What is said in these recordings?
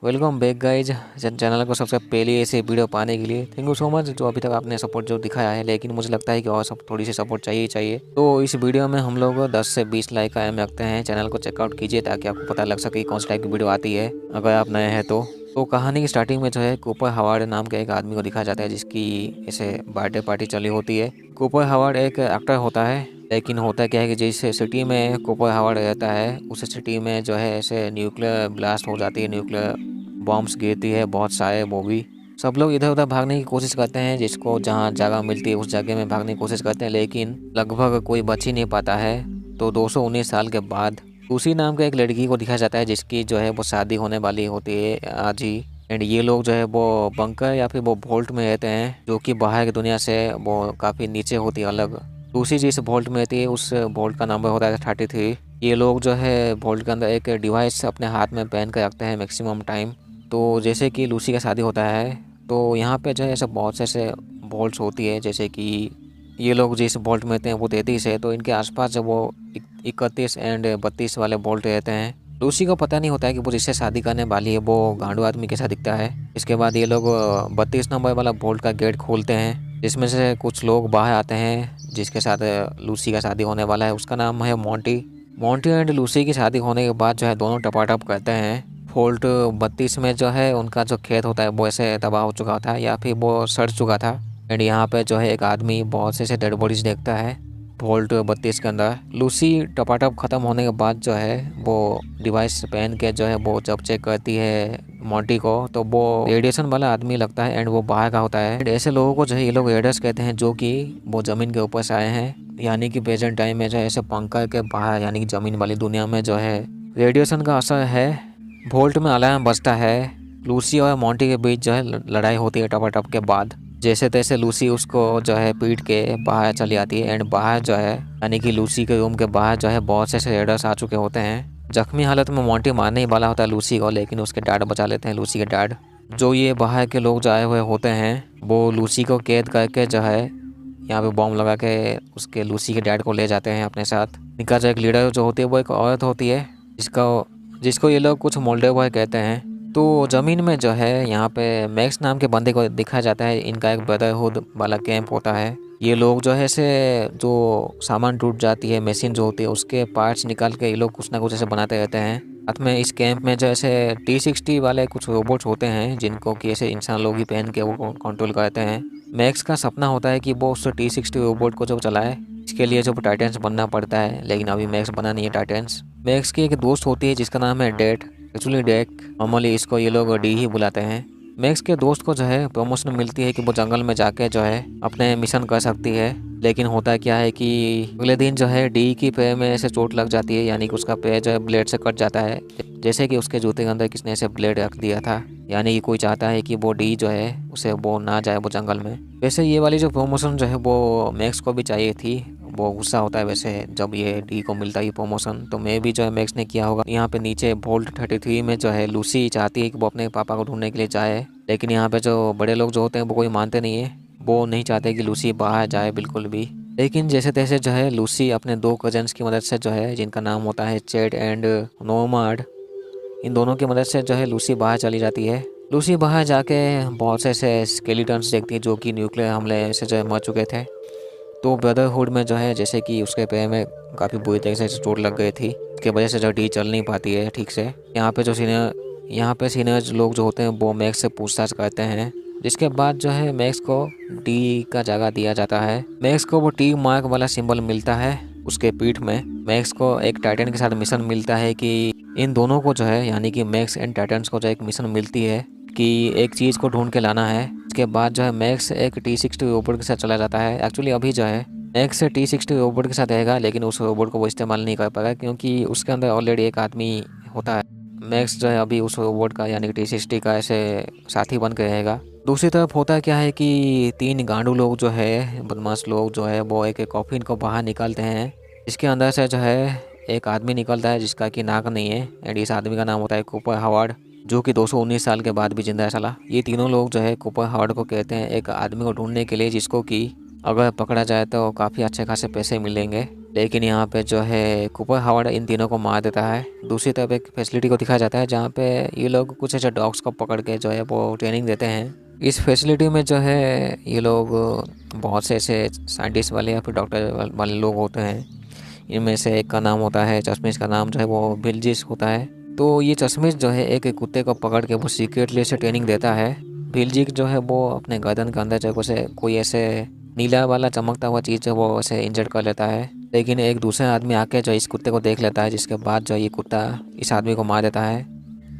Welcome back guys. Channel को सबसे पहले ऐसे वीडियो पाने के लिए थैंक यू सो मच। जो अभी तक आपने सपोर्ट जो दिखाया है, लेकिन मुझे लगता है कि और सब थोड़ी सी सपोर्ट चाहिए ही चाहिए। तो इस वीडियो में हम लोग 10 से 20 लाइक का एम रखते हैं। चैनल को चेकआउट कीजिए ताकि आपको पता लग सके कौन सी टाइप की वीडियो आती है अगर आप नए हैं तो कहानी की स्टार्टिंग में जो है कूपर हवार्ड नाम के एक आदमी को दिखाया जाता है जिसकी ऐसे बर्थडे पार्टी चली होती है। कूपर हवार्ड एक एक्टर होता है, लेकिन होता क्या है कि जिस सिटी में कूपर हवार्ड रहता है उस सिटी में जो है ऐसे न्यूक्लियर ब्लास्ट हो जाती है, न्यूक्लियर बॉम्ब्स गिरती है बहुत सारे मूवी। सब लोग इधर उधर भागने की कोशिश करते हैं, जिसको जहाँ जगह मिलती है उस जगह में भागने की कोशिश करते हैं, लेकिन लगभग कोई बच ही नहीं पाता है। तो 219 साल के बाद लूसी नाम के एक लड़की को दिखाया जाता है जिसकी जो है वो शादी होने वाली होती है आज ही। एंड ये लोग जो है वो बंकर या फिर वो वोल्ट में रहते हैं, जो कि बाहर की दुनिया से वो काफ़ी नीचे होती है अलग। लूसी जिस वोल्ट में रहती है उस वोल्ट का नंबर होता है 33। ये लोग जो है वोल्ट के अंदर एक डिवाइस अपने हाथ में पहन कर रखते हैं मैक्सिमम टाइम। तो जैसे कि लूसी का शादी होता है तो यहाँ पे जो है ऐसे बहुत से ऐसे वोल्ट्स होती है, जैसे कि ये लोग जिस वोल्ट में रहते हैं वो 33 है, तो इनके आसपास जब वो 31 एंड 32 वाले वोल्ट रहते हैं। लूसी को पता नहीं होता है कि वो जिससे शादी करने वाली है वो गांडू आदमी कैसा दिखता है। इसके बाद ये लोग 32 नंबर वाला वोल्ट का गेट खोलते हैं, जिसमें से कुछ लोग बाहर आते हैं जिसके साथ लूसी का शादी होने वाला है। उसका नाम है मोंटी। मोंटी एंड लूसी की शादी होने के बाद जो है दोनों टपाटप करते हैं। फोल्ट 32 में जो है उनका जो खेत होता है वो ऐसे तबाह हो चुका था या फिर वो सड़ चुका था। एंड यहाँ पे जो है एक आदमी बहुत से डेड बॉडीज देखता है फोल्ट 32 के अंदर। लूसी टपाटप ख़त्म होने के बाद जो है वो डिवाइस पहन के जो है वो जब चेक करती है मोंटी को, तो वो रेडिएशन वाला आदमी लगता है एंड वो बाहर का होता है। एंड ऐसे लोगों को जो है ये लोग रेडर्स कहते हैं, जो कि वो ज़मीन के ऊपर से आए हैं, यानी कि प्रेजेंट टाइम में जो है ऐसे पंखा के बाहर यानी कि ज़मीन वाली दुनिया में जो है रेडिएशन का असर है। वोल्ट में अलार्म बजता है। लूसी और मोंटी के बीच जो है लड़ाई होती है टपाटप के बाद। जैसे तैसे लूसी उसको जो है पीट के बाहर चली आती है एंड बाहर जो है यानी कि लूसी के रूम के बाहर जो है बहुत से रेडर्स आ चुके होते हैं। जख्मी हालत में मोंटी मारने ही वाला होता है लूसी को, लेकिन उसके डैड बचा लेते हैं, लूसी के डैड। जो ये बाहर के लोग जो आए हुए होते हैं वो लूसी को कैद करके जो है यहाँ पे बॉम्ब लगा के उसके लूसी के डैड को ले जाते हैं अपने साथ। इनका जो एक लीडर जो होती है वो एक औरत होती है जिसको ये लोग कुछ मोल्डे बॉय कहते हैं। तो ज़मीन में जो है यहाँ पे मैक्स नाम के बंदे को दिखाया जाता है। इनका एक ब्रदरहुड वाला कैंप होता है। ये लोग जो है ऐसे जो सामान टूट जाती है मशीन जो होती है उसके पार्ट्स निकाल के ये लोग कुछ ना कुछ ऐसे बनाते रहते हैं। साथ में इस कैंप में जो ऐसे T-60 वाले कुछ रोबोट्स होते हैं जिनको कि ऐसे इंसान लोग ही पहन के वो कंट्रोल करते हैं। मैक्स का सपना होता है कि वो उस T-60 रोबोट को जब चलाए, इसके लिए जो टाइटेंस बनना पड़ता है, लेकिन अभी मैक्स बना नहीं है टाइटेंस। मैक्स की एक दोस्त होती है जिसका नाम है डेट, एक्चुअली डेक, नॉर्मली इसको ये लोग डी ही बुलाते हैं। मैक्स के दोस्त को जो है प्रमोशन मिलती है कि वो जंगल में जाके जो है अपने मिशन कर सकती है, लेकिन होता क्या है कि अगले दिन जो है डी की पैर में ऐसे चोट लग जाती है, यानी कि उसका पैर जो है ब्लेड से कट जाता है, जैसे कि उसके जूते के अंदर किसने ऐसे ब्लेड रख दिया था। यानी कि कोई चाहता है कि वो डी जो है उसे वो ना जाए वो जंगल में। वैसे ये वाली जो प्रमोशन जो है वो मैक्स को भी चाहिए थी। वो गुस्सा होता है वैसे जब ये डी को मिलता है प्रमोशन, तो मैं भी जो है मैक्स ने किया होगा। यहाँ पे नीचे वोल्ट 33 में जो है लूसी चाहती है कि वो अपने पापा को ढूंढने के लिए जाए, लेकिन यहाँ पे जो बड़े लोग जो होते हैं वो कोई मानते नहीं है। वो नहीं चाहते कि लूसी बाहर जाए बिल्कुल भी। लेकिन जैसे तैसे जो है लूसी अपने दो कजन्स की मदद से जो है, जिनका नाम होता है चेड एंड नोमाड, इन दोनों की मदद से जो है लूसी बाहर चली जाती है। लूसी बाहर जाके बहुत से ऐसे स्केलेटन्स देखती है जो कि न्यूक्लियर हमले से जो है मर चुके थे। तो ब्रदरहुड में जो है जैसे कि उसके पैर में काफ़ी बुरी तरीके से चोट लग गई थी, इसके वजह से जो डी चल नहीं पाती है ठीक से। यहाँ पे सीनियर लोग जो होते हैं वो मैक्स से पूछताछ करते हैं, जिसके बाद जो है मैक्स को डी का जगह दिया जाता है। मैक्स को वो टी मार्क वाला सिंबल मिलता है उसके पीठ में। मैक्स को एक टाइटन के साथ मिशन मिलता है कि इन दोनों को जो है यानी कि मैक्स एंड टाइटन्स को जो एक मिशन मिलती है कि एक चीज़ को ढूंढ के लाना है। इसके बाद जो है मैक्स एक T-60 रोबोट के साथ चला जाता है। एक्चुअली अभी जो है मैक्स T-60 रोबोट के साथ रहेगा, लेकिन उस रोबोट को वो इस्तेमाल नहीं कर पाएगा क्योंकि उसके अंदर ऑलरेडी एक आदमी होता है। मैक्स जो है अभी उस रोबोट का यानी कि T-60 का ऐसे साथी बन के रहेगा। दूसरी तरफ होता क्या है कि 3 गांडू लोग जो है, बदमाश लोग जो है, वो एक कॉफिन को बाहर निकालते हैं, जिसके अंदर से जो है एक आदमी निकलता है जिसका कि नाक नहीं है। एंड इस आदमी का नाम होता है कूपर हवार्ड, जो कि 219 साल के बाद भी जिंदा है साला। ये तीनों लोग जो है कूपर हवार्ड को कहते हैं एक आदमी को ढूंढने के लिए जिसको कि अगर पकड़ा जाए तो काफ़ी अच्छे खासे पैसे मिलेंगे, लेकिन यहाँ पे जो है कूपर हावर्ड इन तीनों को मार देता है। दूसरी तरफ एक फैसिलिटी को दिखाया जाता है जहाँ पे ये लोग कुछ ऐसे डॉग्स को पकड़ के जो है वो ट्रेनिंग देते हैं। इस फैसिलिटी में जो है ये लोग बहुत से ऐसे साइंटिस्ट वाले या फिर डॉक्टर वाले लोग होते हैं। इनमें से एक का नाम होता है चश्मिश, का नाम जो है वो बिलजिस होता है। तो ये चश्मिश जो है एक कुत्ते को पकड़ के वो सीक्रेटली से ट्रेनिंग देता है। बिलजिक जो है वो अपने गर्दन के अंदर जो है कोई ऐसे नीला वाला चमकता हुआ चीज़ है वो ऐसे इंजर्ड कर लेता है। लेकिन एक दूसरा आदमी आके जो इस कुत्ते को देख लेता है, जिसके बाद जो ये कुत्ता इस आदमी को मार देता है।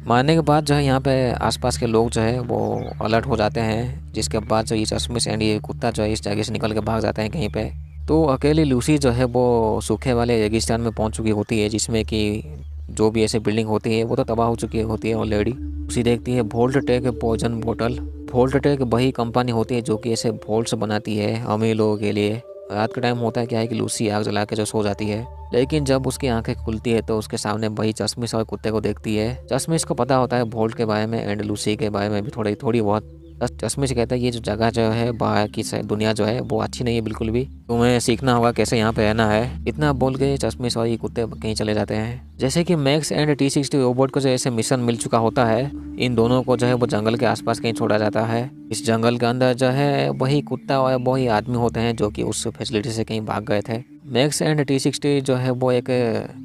मारने के बाद जो है यहाँ पे आसपास के लोग जो है वो अलर्ट हो जाते हैं, जिसके बाद जो ये चश्मिश एंड ये कुत्ता जो है इस जगह से निकल के भाग जाते हैं कहीं पे। तो अकेली लूसी जो है वो सूखे वाले रेगिस्तान में पहुँच चुकी होती है, जिसमें कि जो भी ऐसे बिल्डिंग होती है वो तो तबाह हो चुकी होती है ऑलरेडी। उसी देखती है वोल्टटेक पॉइजन बोतल। वोल्टटेक वही कंपनी होती है जो कि ऐसे वोल्ट्स बनाती है अमीर लोगों के लिए। रात के टाइम होता है क्या है कि लूसी आग जला के जो सो जाती है, लेकिन जब उसकी आंखें खुलती है तो उसके सामने वही चश्मिश और कुत्ते को देखती है। चश्मिश को पता होता है वोल्ट के बारे में एंड लूसी के बारे में भी थोड़ी बहुत। चश्मिश कहता है ये जो जगह जो है बाहर की दुनिया जो है वो अच्छी नहीं है बिल्कुल भी, तुम्हें सीखना होगा कैसे यहाँ पे रहना है। इतना बोल के चश्मिश और ये कुत्ते कहीं चले जाते हैं। जैसे कि मैक्स एंड T-60 रोबोट को जो ऐसे मिशन मिल चुका होता है, इन दोनों को जो है वो जंगल के आसपास कहीं छोड़ा जाता है। इस जंगल के अंदर जो है वही कुत्ता और वही आदमी होते हैं जो कि उस फैसिलिटी से कहीं भाग गए थे। मैक्स एंड T-60 जो है वो एक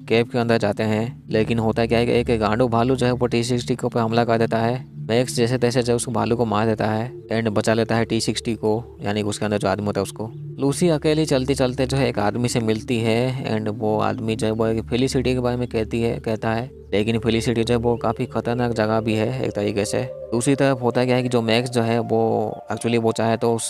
केव के अंदर जाते हैं, लेकिन होता क्या है कि एक गांडू भालू जो है वो T-60 के ऊपर हमला कर देता है। मैक्स जैसे तैसे जो उस भालू को मार देता है एंड बचा लेता है T-60 को, यानी कि उसके अंदर जो आदमी होता है उसको। लूसी अकेली चलते चलते जो है एक आदमी से मिलती है एंड वो आदमी जो है वो फेलिसिटी के बारे में कहता है, लेकिन फेलिसिटी जो है वो काफ़ी खतरनाक जगह भी है एक तरीके से। दूसरी तरफ होता क्या है कि जो मैक्स जो है वो एक्चुअली वो चाहे तो उस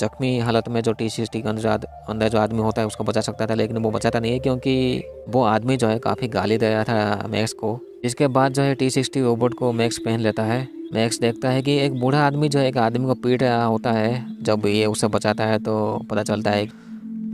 जख्मी हालत में जो T-60 के अंदर जो आदमी होता है उसको बचा सकता था, लेकिन वो बचाता नहीं है क्योंकि वो आदमी जो है काफ़ी गाली दे रहा था मैक्स को। जिसके बाद जो है T-60 रोबोट को मैक्स पहन लेता है। मैक्स देखता है कि एक बूढ़ा आदमी जो है एक आदमी को पीट रहा होता है। जब ये उसे बचाता है तो पता चलता है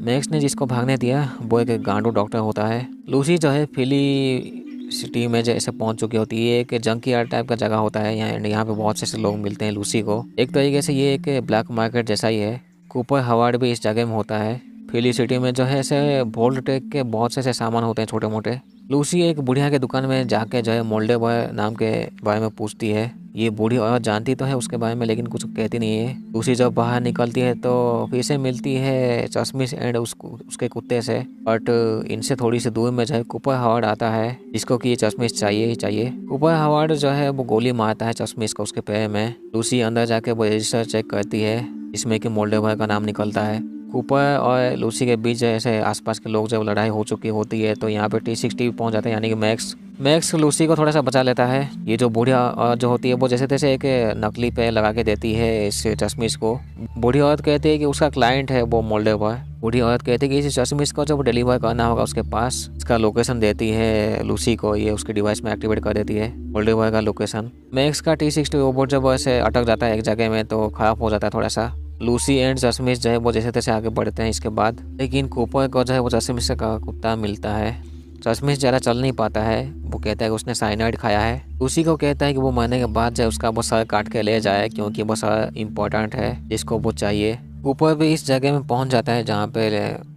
मैक्स ने जिसको भागने दिया वो एक गांडू डॉक्टर होता है। लूसी जो है फिली सिटी में जैसे पहुंच चुकी होती है। एक जंकी यार्ड टाइप का जगह होता है यहाँ पे बहुत से लोग मिलते हैं लूसी को। एक तरीके से ये एक ब्लैक मार्केट जैसा ही है। कूपर हावर्ड भी इस जगह में होता है। फिली सिटी में जो है ऐसे वोल्टटेक के बहुत से ऐसे सामान होते हैं छोटे मोटे। लूसी एक बुढ़िया के दुकान में जाके जो है मोल्डे बॉय नाम के बारे में पूछती है। ये बूढ़ी औरत जानती तो है उसके बारे में लेकिन कुछ कहती नहीं है। लूसी जब बाहर निकलती है तो फिर से मिलती है चश्मिश एंड उसके कुत्ते से, बट इनसे थोड़ी सी दूर में जो है कूपर हावर्ड आता है जिसको कि ये चश्मिश चाहिए ही चाहिए। कूपर हावर्ड जो है वो गोली मारता है चश्मिश को उसके पैर में। लूसी अंदर जाके वो रजिस्टर चेक करती है जिसमें कि मोल्डे बॉय का नाम निकलता है। कूपर और लूसी के बीच ऐसे आसपास के लोग जब लड़ाई हो चुकी होती है तो यहाँ पे T-60 पहुँच जाते हैं, यानी कि मैक्स लूसी को थोड़ा सा बचा लेता है। ये जो बूढ़ी औरत जो होती है वो जैसे तैसे एक नकली पे लगा के देती है इस चश्मिश को। बूढ़ी औरत कहती है कि उसका क्लाइंट है वो मोल्डे बॉय। बूढ़ी औरत कहती है कि इस चश्मिश को जब डिलीवर करना होगा उसके पास, इसका लोकेशन देती है लूसी को। ये उसके डिवाइस में एक्टिवेट कर देती है मोल्डे बॉय का लोकेशन। मैक्स का T-60 रोबोट जब ऐसे अटक जाता है एक जगह में तो खराब हो जाता है थोड़ा सा। लूसी एंड चश्मिश जो है वो जैसे तैसे आगे बढ़ते हैं इसके बाद, लेकिन कूपर को जो है वो चश्मिश का कुत्ता मिलता है। चश्मिश ज़्यादा चल नहीं पाता है। वो कहता है कि उसने साइनाइड खाया है। लूसी को कहता है कि वो मरने के बाद जो है उसका वो सर काट के ले जाए क्योंकि वो सर इम्पोर्टेंट है जिसको वो चाहिए। कूपर भी इस जगह में पहुंच जाता है जहाँ पे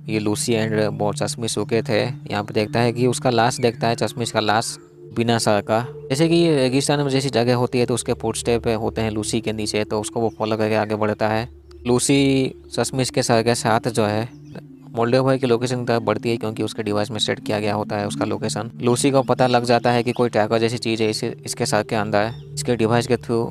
ये लूसी एंड वो चश्मिश रुके थे। यहाँ पे देखता है कि उसका लाश देखता है, चश्मिश का लाश बिना सर का। जैसे कि ये रेगिस्तान में जैसी जगह होती है तो उसके फुटस्टेप होते हैं लूसी के नीचे, तो उसको वो फॉलो करके आगे बढ़ता है। लूसी चश्मिश के सर के साथ जो है मोल्डे बॉय की लोकेशन की तरफ बढ़ती है क्योंकि उसके डिवाइस में सेट किया गया होता है उसका लोकेशन। लूसी को पता लग जाता है कि कोई ट्रैकर जैसी चीज़ है इसके सर के अंदर है। इसके डिवाइस के थ्रू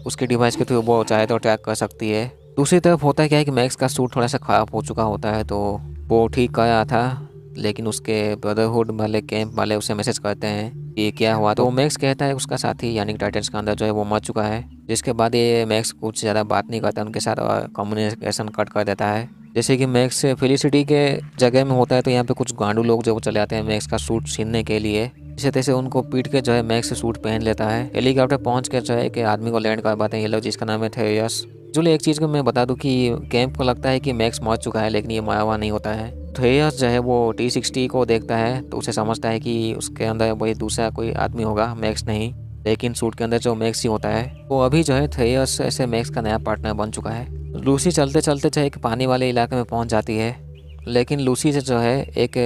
उसके डिवाइस के थ्रू वो चाहे तो ट्रैक कर सकती है। दूसरी तरफ होता है क्या है कि मैक्स का सूट थोड़ा सा ख़राब हो चुका होता है तो वो ठीक कर रहा था, लेकिन उसके ब्रदरहुड वाले कैंप वाले उसे मैसेज करते हैं कि क्या हुआ। तो मैक्स कहता है उसका साथी यानी कि टाइटन्स के अंदर जो है वो मर चुका है। जिसके बाद ये मैक्स कुछ ज़्यादा बात नहीं करता उनके साथ और कम्युनिकेशन कट कर देता है। जैसे कि मैक्स फेलिसिटी के जगह में होता है तो यहाँ पे कुछ गांडू लोग जो वो चले आते हैं मैक्स का सूट छीनने के लिए। जैसे तैसे उनको पीट के जो है मैक्स सूट पहन लेता है। हेलीकॉप्टर पहुँच के जो है एक आदमी को लैंड करवाते हैं ये लोग, जिसका नाम है थेरियस। चलो एक चीज़ को मैं बता दूं कि कैंप को लगता है कि मैक्स मर चुका है, लेकिन ये मरा हुआ नहीं होता है। थेरियस जो है वो T-60 को देखता है तो उसे समझता है कि उसके अंदर वही दूसरा कोई आदमी होगा, मैक्स नहीं, लेकिन सूट के अंदर जो मैक्स ही होता है। तो अभी जो है थेरियस ऐसे मैक्स का नया पार्टनर बन चुका है। लूसी चलते चलते जो एक पानी वाले इलाके में पहुंच जाती है। लेकिन लूसी से जो है एक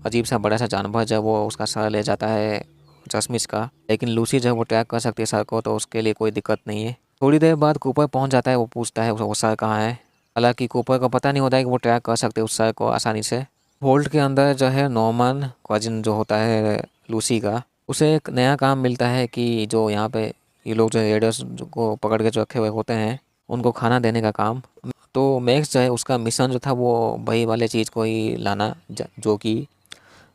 अजीब सा बड़ा सा जानवर जो वो उसका सर ले जाता है चश्मिश का, लेकिन लूसी जो है वो ट्रैक कर सकती है सर को, तो उसके लिए कोई दिक्कत नहीं है। थोड़ी देर बाद कूपर पहुंच जाता है, वो पूछता है वो सर कहाँ है। हालांकि कूपर को पता नहीं होता है कि वो ट्रैक कर सकते उस सर को आसानी से। वोल्ट के अंदर जो है नॉर्मन कजिन जो होता है लूसी का, उसे एक नया काम मिलता है कि जो यहाँ पे ये लोग जो रेडर्स को पकड़ के जो रखे हुए होते हैं उनको खाना देने का काम। तो मैक्स जो है उसका मिशन जो था वो वही वाले चीज़ को ही लाना जो कि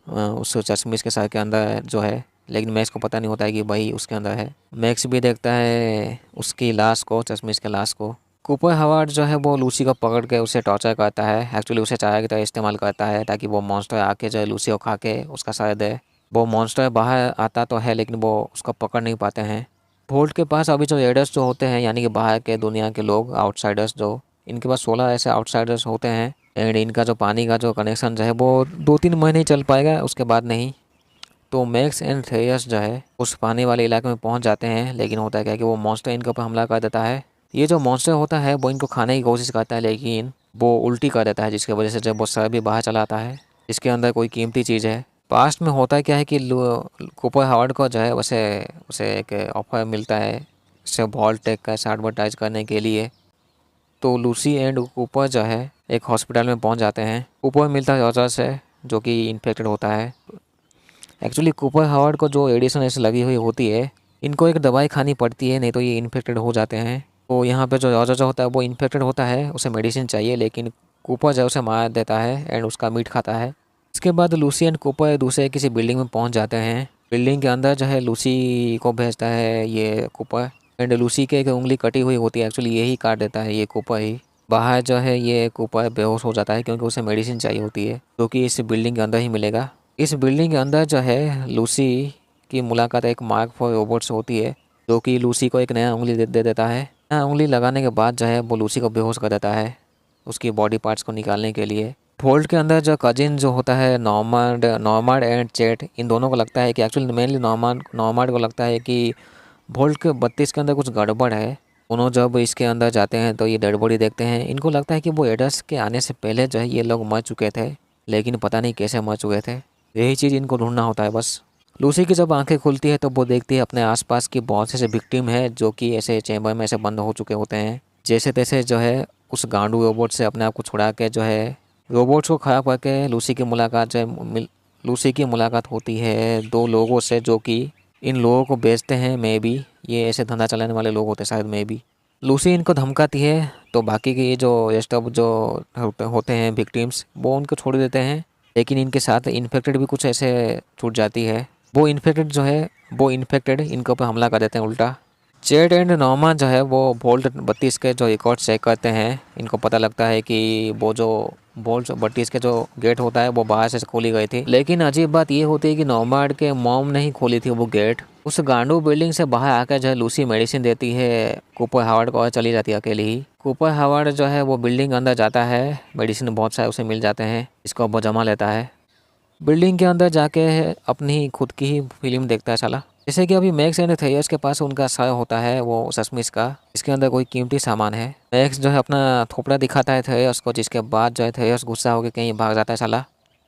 उस चश्मिश के सर के अंदर जो है, लेकिन मैक्स को पता नहीं होता है कि वही उसके अंदर है। मैक्स भी देखता है उसकी लाश को, चश्मिश के लाश को। कूपर हावर्ड जो है वो लूसी को पकड़ के उसे टॉर्चर करता है, एक्चुअली उसे चाय की तरह इस्तेमाल करता है ताकि वो मॉन्स्टर आके जो है लूसी को खा के उसका सर दे। वो मॉन्स्टर बाहर आता तो है लेकिन वो उसको पकड़ नहीं पाते हैं। वोल्ट के पास अभी जो रेडर्स जो होते हैं यानी कि बाहर के दुनिया के लोग, आउटसाइडर्स, जो इनके पास 16 ऐसे आउटसाइडर्स होते हैं। एंड इनका जो पानी का जो कनेक्शन जो है वो 2-3 महीने ही चल पाएगा, उसके बाद नहीं। तो मैक्स एंड थेयस जो है उस पानी वाले इलाके में पहुंच जाते हैं, लेकिन होता है क्या कि वो मॉन्स्टर इनके ऊपर हमला कर देता है। ये जो मॉन्स्टर होता है वो इनको खाने की कोशिश करता है, लेकिन वो उल्टी कर देता है, जिसकी वजह से जब वो सर भी बाहर चला आता है, इसके अंदर कोई कीमती चीज़ है। पास्ट में होता क्या है कि कूपर हावर्ड को जो है वैसे उसे एक ऑफर मिलता है उसे वॉल्ट टेक का एडवर्टाइज करने के लिए। तो लूसी एंड कूपर जो है एक हॉस्पिटल में पहुंच जाते हैं। कूपर मिलता है रॉजर से जो कि इन्फेक्टेड होता है। एक्चुअली कूपर हावर्ड को जो एडिशन ऐसे लगी हुई होती है, इनको एक दवाई खानी पड़ती है, नहीं तो ये इन्फेक्टेड हो जाते हैं। तो यहाँ पे जो रॉजर जो होता है वो इन्फेक्टेड होता है, उसे मेडिसिन चाहिए, लेकिन कूपर जो उसे मार देता है एंड उसका मीट खाता है। इसके बाद लूसी एंड कूपर दूसरे किसी बिल्डिंग में पहुँच जाते हैं। बिल्डिंग के अंदर जो है लूसी को भेजता है ये कूपर, एंड लूसी के एक उंगली कटी हुई होती है, एक्चुअली यही काट देता है ये कूपर ही। बाहर जो है ये कूपर बेहोश हो जाता है क्योंकि उसे मेडिसिन चाहिए होती है जो कि इस बिल्डिंग के अंदर ही मिलेगा। इस बिल्डिंग के अंदर जो है लूसी की मुलाकात एक मार्क फॉर रोबोट से होती है जो कि लूसी को एक नया उंगली दे देता है। नया उंगली लगाने के बाद जो है वो लूसी को बेहोश कर देता है उसकी बॉडी पार्ट्स को निकालने के लिए। वोल्ट के अंदर जो कजिन जो होता है नॉर्मड एंड चेट, इन दोनों को लगता है कि एक्चुअली मेनली नॉर्मड को लगता है कि वोल्ट के 32 के अंदर कुछ गड़बड़ है। दोनों जब इसके अंदर जाते हैं तो ये डेड बॉडी देखते हैं। इनको लगता है कि वो एडस के आने से पहले जो है ये लोग मर चुके थे, लेकिन पता नहीं कैसे मर चुके थे। यही चीज़ इनको ढूंढना होता है बस। लूसी की जब आंखें खुलती है तो वो देखती है अपने आसपास की बहुत से विक्टिम है जो कि ऐसे चैम्बर में ऐसे बंद हो चुके होते हैं। जैसे तैसे जो है उस गांडू रोबोट से अपने आप को छुड़ा के जो है रोबोट्स को खराब करके लूसी की मुलाकात होती है 2 लोगों से जो कि इन लोगों को बेचते हैं। मे बी ये ऐसे धंधा चलाने वाले लोग होते शायद, मे बी। लूसी इनको धमकाती है तो बाकी के जो रेस्ट ऑफ जो होते हैं विक्टिम्स वो उनको छोड़ देते हैं, लेकिन इनके साथ इन्फेक्टेड भी कुछ ऐसे छूट जाती है। वो इन्फेक्टेड इनके ऊपर हमला कर देते हैं उल्टा। चेड एंड नॉर्मा जो है वो वोल्ट 32 के जो रिकॉर्ड चेक करते हैं। इनको पता लगता है कि वो जो वोल्ट 32 के जो गेट होता है वो बाहर से खोली गई थी, लेकिन अजीब बात ये होती है कि नॉर्माड के मॉम नहीं खोली थी वो गेट। उस गांडू बिल्डिंग से बाहर आकर जो है लूसी मेडिसिन देती है कूपर हावर्ड को और चली जाती है अकेली ही। कूपर हावर्ड जो है वो बिल्डिंग के अंदर जाता है, मेडिसिन बहुत सारे उसे मिल जाते हैं, इसको वो जमा लेता है। बिल्डिंग के अंदर जाके अपनी खुद की ही फिल्म देखता है साला। जैसे कि अभी मैक्स एंड थेयस के पास उनका सर होता है वो चश्मिश का, इसके अंदर कोई कीमती सामान है। मैक्स जो है अपना थोपड़ा दिखाता है थेयस को, जिसके बाद जो है थेयस गुस्सा होकर कहीं भाग जाता है साला।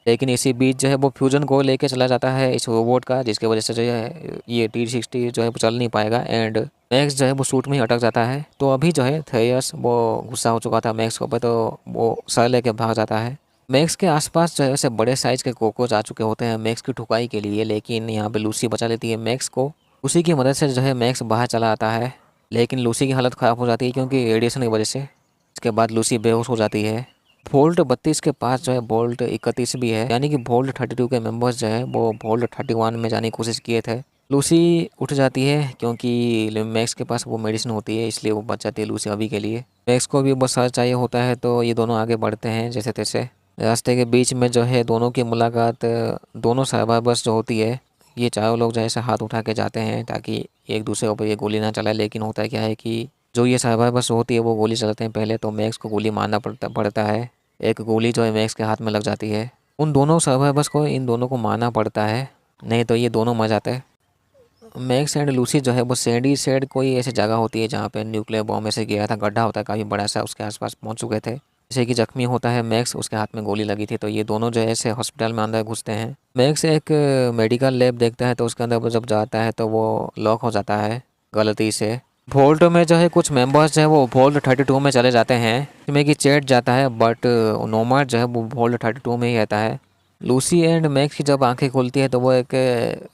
लेकिन इसी बीच जो है वो फ्यूजन को लेके चला जाता है इस रोबोट का, जिसकी वजह से जो है ये T-60 जो है वो चल नहीं पाएगा एंड मैक्स जो है वो सूट में ही अटक जाता है। तो अभी जो है थेयस वो गुस्सा हो चुका था मैक्स के ऊपर, तो वो सर लेके भाग जाता है। मैक्स के आसपास जो है वैसे बड़े साइज के कोकोच आ चुके होते हैं मैक्स की ठुकाई के लिए, लेकिन यहाँ पे लूसी बचा लेती है मैक्स को। उसी की मदद से जो है मैक्स बाहर चला आता है, लेकिन लूसी की हालत ख़राब हो जाती है क्योंकि रेडिएशन की वजह से। इसके बाद लूसी बेहोश हो जाती है। वोल्ट 32 के पास जो है वोल्ट 31 भी है, यानी कि वोल्ट 32 के मेंबर्स जो है वो वोल्ट 31 में जाने की कोशिश किए थे। लूसी उठ जाती है क्योंकि मैक्स के पास वो मेडिसिन होती है, इसलिए वो बच जाती है लूसी अभी के लिए। मैक्स को भी बस सर चाहिए होता है, तो ये दोनों आगे बढ़ते हैं जैसे तैसे। रास्ते के बीच में जो है दोनों की मुलाकात, दोनों सर्वाइवर्स जो होती है, ये चारों लोग जो है ऐसे हाथ उठा के जाते हैं ताकि एक दूसरे के ऊपर ये गोली ना चलाए। लेकिन होता क्या है कि जो ये सर्वाइवर्स होती है वो गोली चलाते हैं पहले, तो मैक्स को गोली मारना पड़ता है। एक गोली जो है मैक्स के हाथ में लग जाती है। उन दोनों सर्वाइवर्स को इन दोनों को मारना पड़ता है, नहीं तो ये दोनों मर जाते हैं। मैक्स एंड लूसी जो है वो सैंडी सेड कोई ऐसी जगह होती है जहाँ पे न्यूक्लियर बॉम्ब ऐसे गिरा था, गड्ढा होता है काफ़ी बड़ा सा, उसके आसपास पहुँच चुके थे। जैसे कि जख्मी होता है मैक्स, उसके हाथ में गोली लगी थी। तो ये दोनों जो है ऐसे हॉस्पिटल में अंदर घुसते हैं। मैक्स एक मेडिकल लैब देखता है, तो उसके अंदर वो जब जाता है तो वो लॉक हो जाता है गलती से। वोल्ट में जो है कुछ मेंबर्स जो है वो वोल्ट 32 में चले जाते हैं, जिसमें कि चैट जाता है, बट नोमैड जो है वो वोल्ट 32 में ही रहता है। लूसी एंड मैक्स की जब आंखें खुलती है तो वो एक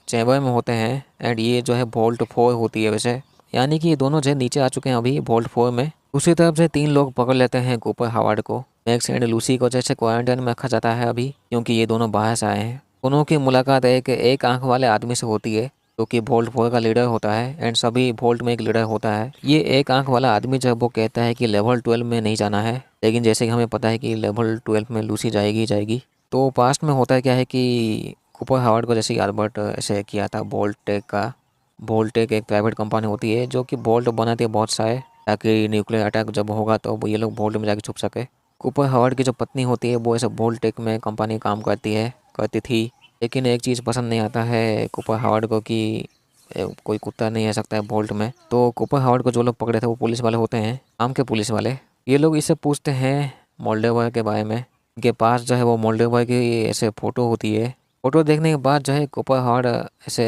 चैम्बर में होते हैं, एंड ये जो है वोल्ट 4 होती है वैसे, यानी कि ये दोनों जो है नीचे आ चुके हैं अभी वोल्ट 4 में। दूसरी तरफ से 3 लोग पकड़ लेते हैं कूपर हावर्ड को। मैक्स एंड लूसी को जैसे क्वारंटाइन में रखा जाता है अभी, क्योंकि ये दोनों बाहर से आए हैं। दोनों की मुलाकात एक आंख वाले आदमी से होती है, जो कि वोल्ट 4 का लीडर होता है, एंड सभी वोल्ट में एक लीडर होता है। ये एक आंख वाला आदमी जब वो कहता है कि लेवल 12 में नहीं जाना है, लेकिन जैसे कि हमें पता है कि लेवल 12 में लूसी जाएगी। तो पास्ट में होता है क्या है कि कूपर हावर्ड को जैसे अल्बर्ट ऐसे किया था वोल्टेक का। वोल्टेक एक प्राइवेट कंपनी होती है जो कि वोल्ट बनाती है बहुत सारे, ताकि न्यूक्लियर अटैक जब होगा तो वो ये लोग वोल्ट में जाके छुप सके। कूपर हावर्ड की जो पत्नी होती है वो ऐसे वोल्टेक में कंपनी काम करती थी। लेकिन एक चीज़ पसंद नहीं आता है कूपर हावर्ड को कि कोई कुत्ता नहीं रह सकता है वोल्ट में। तो कूपर हावर्ड को जो लोग पकड़े थे वो पुलिस वाले होते हैं, आम के पुलिस वाले। ये लोग इससे पूछते हैं मोल्डेवर के बारे में। इनके पास जो है वो मोल्डेवर की ऐसे फ़ोटो होती है। फ़ोटो देखने के बाद जो है कूपर हावर्ड ऐसे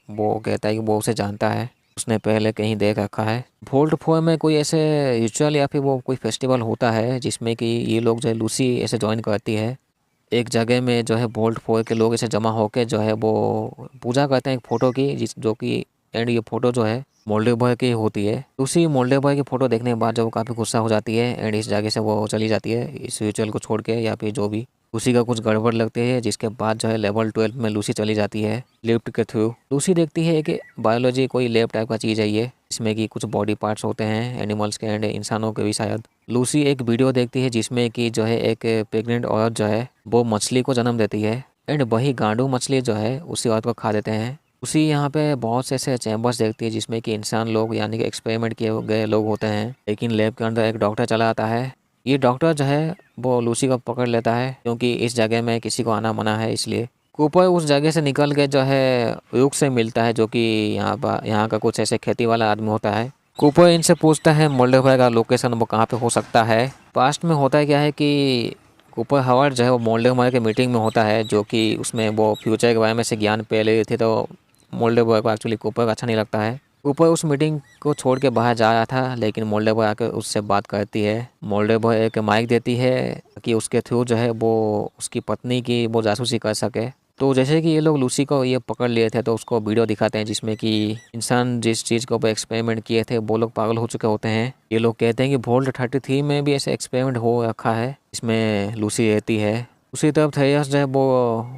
वो कहता है कि वो उसे जानता है, उसने पहले कहीं देख रखा है। वोल्ट 4 में कोई ऐसे रिचुअल या फिर वो कोई फेस्टिवल होता है जिसमें कि ये लोग जो है लूसी ऐसे ज्वाइन करती है। एक जगह में जो है वोल्ट 4 के लोग ऐसे जमा होकर जो है वो पूजा करते हैं एक फ़ोटो की, जिस जो कि एंड ये फ़ोटो जो है मोल्डेवर की होती है। उसी मोल्डेवर की फ़ोटो देखने के बाद जब वो काफ़ी गुस्सा हो जाती है एंड इस जगह से वो चली जाती है इस रिचुअल को छोड़ के, या फिर जो भी उसी का कुछ गड़बड़ लगती है, जिसके बाद जो है लेवल 12 में लूसी चली जाती है लिफ्ट के थ्रू। लूसी देखती है कि बायोलॉजी कोई लैब टाइप का चीज़ है ये, इसमें कि कुछ बॉडी पार्ट्स होते हैं एनिमल्स के एंड इंसानों के भी शायद। लूसी एक वीडियो देखती है जिसमें कि जो है एक प्रेग्नेंट औरत जो है वो मछली को जन्म देती है, एंड वही गांडू मछली जो है उसी औरत को खा देते हैं। उसी यहाँ पे बहुत से ऐसे चैम्बर्स देखती है जिसमें कि इंसान लोग यानी कि एक्सपेरिमेंट किए गए लोग होते हैं, लेकिन लैब के अंदर एक डॉक्टर चला आता है। ये डॉक्टर जो है वो लूसी को पकड़ लेता है, क्योंकि इस जगह में किसी को आना मना है इसलिए। कूपर उस जगह से निकल के जो है रुक से मिलता है, जो कि यहाँ का कुछ ऐसे खेती वाला आदमी होता है। कूपर इनसे पूछता है मोल्डेवर का लोकेशन वो कहाँ पे हो सकता है। पास्ट में होता है क्या है कि कूपर हावर्ड जो है वो मोल्डेवर के मीटिंग में होता है, जो कि उसमें वो फ्यूचर के बारे में से ज्ञान पे ले रहे थे। तो मोल्डेवर को एक्चुअली कूपर अच्छा नहीं लगता है। कूपर उस मीटिंग को छोड़ के बाहर जा रहा था, लेकिन मोल्डेवर आकर उससे बात करती है। मोल्डेवर एक माइक देती है कि उसके थ्रू जो है वो उसकी पत्नी की वो जासूसी कर सके। तो जैसे कि ये लोग लूसी को ये पकड़ लिए थे तो उसको वीडियो दिखाते हैं जिसमें कि इंसान जिस चीज़ को एक्सपेरिमेंट किए थे वो लोग पागल हो चुके होते हैं। ये लोग कहते हैं कि वोल्ट 33 में भी ऐसे एक्सपेरिमेंट हो रखा है इसमें लूसी रहती है। उसी तरफ थेयस जो है वो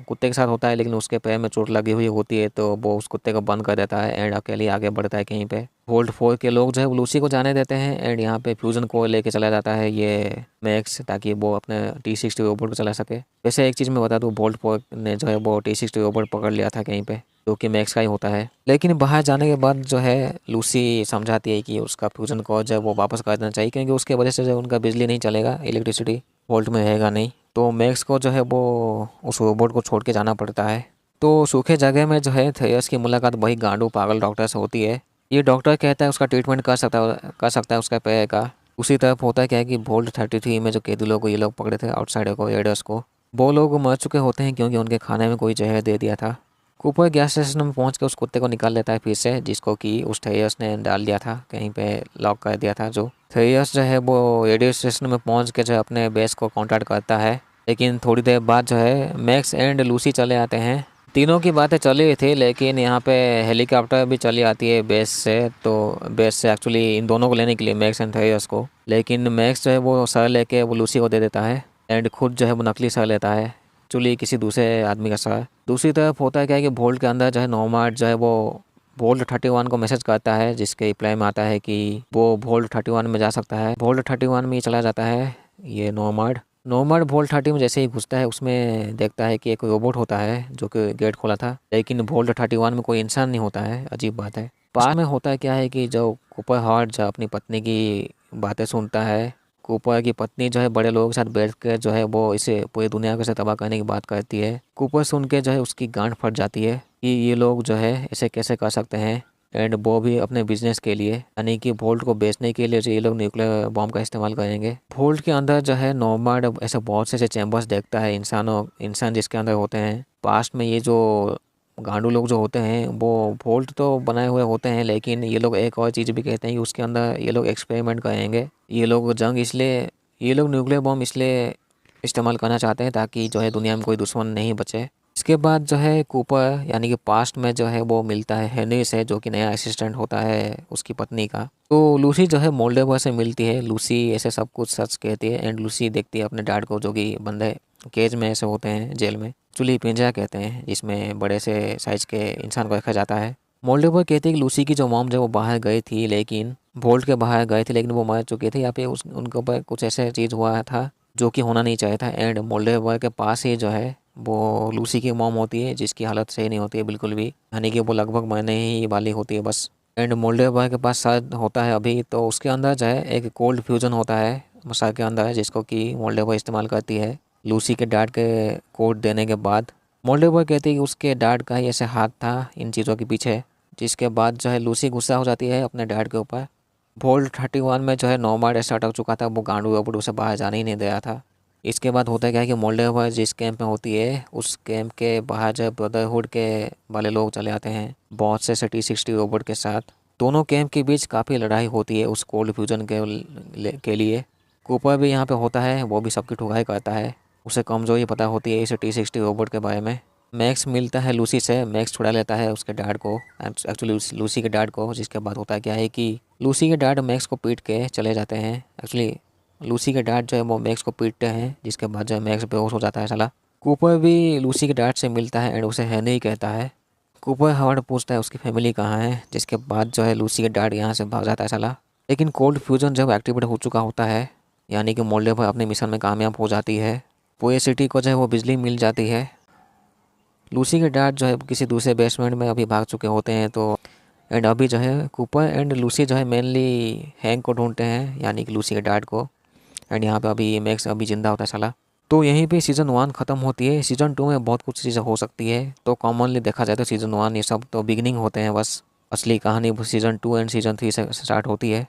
कुत्ते के साथ होता है, लेकिन उसके पैर में चोट लगी हुई होती है तो वो उस कुत्ते को बंद कर देता है एंड अकेले आगे बढ़ता है कहीं पे। वोल्ट 4 के लोग जो है वो लूसी को जाने देते हैं एंड यहाँ पे फ्यूजन को लेके चला जाता है ये मैक्स, ताकि वो अपने T-60 रोबोट को चला सके। वैसे एक चीज़ मैं बता दूँ, वोल्ट 4 ने जो है वो T-60 रोबोट पकड़ लिया था कहीं पे, जो कि मैक्स का ही होता है। लेकिन बाहर जाने के बाद जो है लूसी समझाती है कि उसका फ्यूजन को जो है वो वापस कर देना चाहिए, क्योंकि उसके वजह से जो उनका बिजली नहीं चलेगा, इलेक्ट्रिसिटी वोल्ट में रहेगा नहीं। तो मैक्स को जो है वो उस रोबोट को छोड़ के जाना पड़ता है। तो सूखे जगह में जो है थेयस की मुलाकात वही गांडू पागल डॉक्टर से होती है। ये डॉक्टर कहता है उसका ट्रीटमेंट कर सकता है उसका पैर का। उसी तरफ होता है क्या है कि वोल्ट 33 में जो कैदी लोग ये लोग पकड़े थे आउटसाइडर को, रेडर्स को, वो लोग मर चुके होते हैं क्योंकि उनके खाने में कोई जहर दे दिया था। कूपर गैस स्टेशन में पहुंच के उस कुत्ते को निकाल लेता है फिर से, जिसको कि उस थेयस ने डाल दिया था, कहीं पे लॉक कर दिया था। जो थेयस जो है वो रेडियो स्टेशन में पहुंच के जो है अपने बेस को कॉन्टैक्ट करता है, लेकिन थोड़ी देर बाद जो है मैक्स एंड लूसी चले आते हैं। तीनों की बातें चली हुई थी, लेकिन यहाँ पे हेलीकॉप्टर भी चली आती है बेस से। तो बेस से एक्चुअली इन दोनों को लेने के लिए, मैक्स एंड थेयस को, लेकिन मैक्स जो है वो सर लेके वो लूसी को दे देता है एंड खुद जो है वो नकली सर लेता है, एक्चुअली किसी दूसरे आदमी का सर। दूसरी तरफ होता है क्या है कि वोल्ट के अंदर जो है नोमार्ड जो है वो वोल्ट 31 को मैसेज करता है, जिसके रिप्लाई में आता है कि वो वोल्ट 31 में जा सकता है। वोल्ट 31 में ही चला जाता है ये नोमार्ड। वोल्ट 30 में जैसे ही घुसता है उसमें देखता है कि एक रोबोट होता है जो कि गेट खोला था, लेकिन वोल्ट 31 में कोई इंसान नहीं होता है। अजीब बात है। पास में होता है क्या है कि जो कूपर हावर्ड जो अपनी पत्नी की बातें सुनता है, कूपर की पत्नी जो है बड़े लोगों के साथ बैठ कर जो है वो इसे पूरी दुनिया को से तबाह करने की बात करती है। कूपर सुन के जो है उसकी गांड फट जाती है कि ये लोग जो है ऐसे कैसे कर सकते हैं, एंड वो भी अपने बिजनेस के लिए, यानी कि वोल्ट को बेचने के लिए जो ये लोग न्यूक्लियर बॉम्ब का इस्तेमाल करेंगे। वोल्ट के अंदर जो है नॉर्मल ऐसे बहुत से चैम्बर्स देखता है इंसान जिसके अंदर होते हैं। पास्ट में ये जो गांडू लोग जो होते हैं वो वोल्ट तो बनाए हुए होते हैं, लेकिन ये लोग एक और चीज़ भी कहते हैं कि उसके अंदर ये लोग एक्सपेरिमेंट करेंगे। ये लोग न्यूक्लियर बॉम्ब इसलिए इस्तेमाल करना चाहते हैं ताकि जो है दुनिया में कोई दुश्मन नहीं बचे। इसके बाद जो है कूपर यानी कि पास्ट में जो है वो मिलता है हेनरी से, जो कि नया असिस्टेंट होता है उसकी पत्नी का। तो लूसी जो है मोल्डेवर से मिलती है। लूसी ऐसे सब कुछ सच कहती है एंड लूसी देखती है अपने डैड को, जो कि बंदे केज में ऐसे होते हैं जेल में, एक्चुअली पिंजरा कहते हैं, जिसमें बड़े से साइज के इंसान को रखा जाता है। मोल्डेवर कहती है कि लूसी की जो मॉम जो वो बाहर गई थी, लेकिन वोल्ट के बाहर गए थे, लेकिन वो मर चुके थे। यहाँ पे उनके ऊपर कुछ ऐसा चीज़ हुआ था जो कि होना नहीं चाहिए था। एंड मोल्डेवर के पास ही जो है वो लूसी की मॉम होती है, जिसकी हालत सही नहीं होती है बिल्कुल भी, यानी कि वो लगभग मरने ही वाली होती है बस। एंड मोल्डेवर के पास सर होता है अभी, तो उसके अंदर जो है एक कोल्ड फ्यूजन होता है सर के अंदर, जिसको कि मोल्डेवर इस्तेमाल करती है लूसी के डैड के कोड देने के बाद। मोल्डेवर कहती है कि उसके डैड का ही ऐसे हाथ था इन चीज़ों के पीछे, जिसके बाद जो है लूसी गुस्सा हो जाती है अपने डैड के ऊपर। वोल्ट 31 में जो है नॉर्मल ऐसा अटक चुका था, वो गांडू रोबोट उसे बाहर जाने ही नहीं दे रहा था। इसके बाद होता क्या है कि मोल्डेवर जिस कैंप में होती है उस कैंप के बाहर जो ब्रदरहुड के वाले लोग चले आते हैं बहुत से T-60 रोबोट के साथ। दोनों कैंप के बीच काफ़ी लड़ाई होती है उस कोल्ड फ्यूजन के लिए। कूपर भी यहाँ पे होता है, वो भी सबकी ठुकाई करता है। उसे कमजोरी पता होती है इस T-60 रोबोट के बारे में। मैक्स मिलता है लूसी से, मैक्स छुड़ा लेता है उसके डैड को, एक्चुअली लूसी के डैड को। जिसके बाद होता क्या है कि लूसी के डैड मैक्स को पीट के चले जाते हैं। एक्चुअली लूसी के डैड जो है वो मैक्स को पीटते हैं, जिसके बाद जो है मैक्स बेहोश हो जाता है साला। कूपर भी लूसी के डैड से मिलता है एंड उसे हेनरी कहता है। कूपर हावर्ड पूछता है उसकी फैमिली कहाँ है, जिसके बाद जो है लूसी के डैड यहाँ से भाग जाता है साला। लेकिन कोल्ड फ्यूजन जब एक्टिवेट हो चुका होता है, यानी कि मोल्डेवर अपने मिशन में कामयाब हो जाती है, पूरे सिटी को जो है वो बिजली मिल जाती है। लूसी के डैड जो है किसी दूसरे बेसमेंट में अभी भाग चुके होते हैं। तो एंड अभी जो है कूपर एंड लूसी जो है मेनली हैंक को ढूंढते हैं, यानी कि लूसी के डैड को। एंड यहाँ पे अभी मैक्स अभी जिंदा होता है साला। तो यहीं पे सीज़न 1 ख़त्म होती है। सीज़न 2 में बहुत कुछ चीज़ें हो सकती है। तो कॉमनली देखा जाए तो सीज़न 1 ये सब तो बिगिनिंग होते हैं बस। असली कहानी सीज़न 2 एंड सीज़न 3 से स्टार्ट होती है।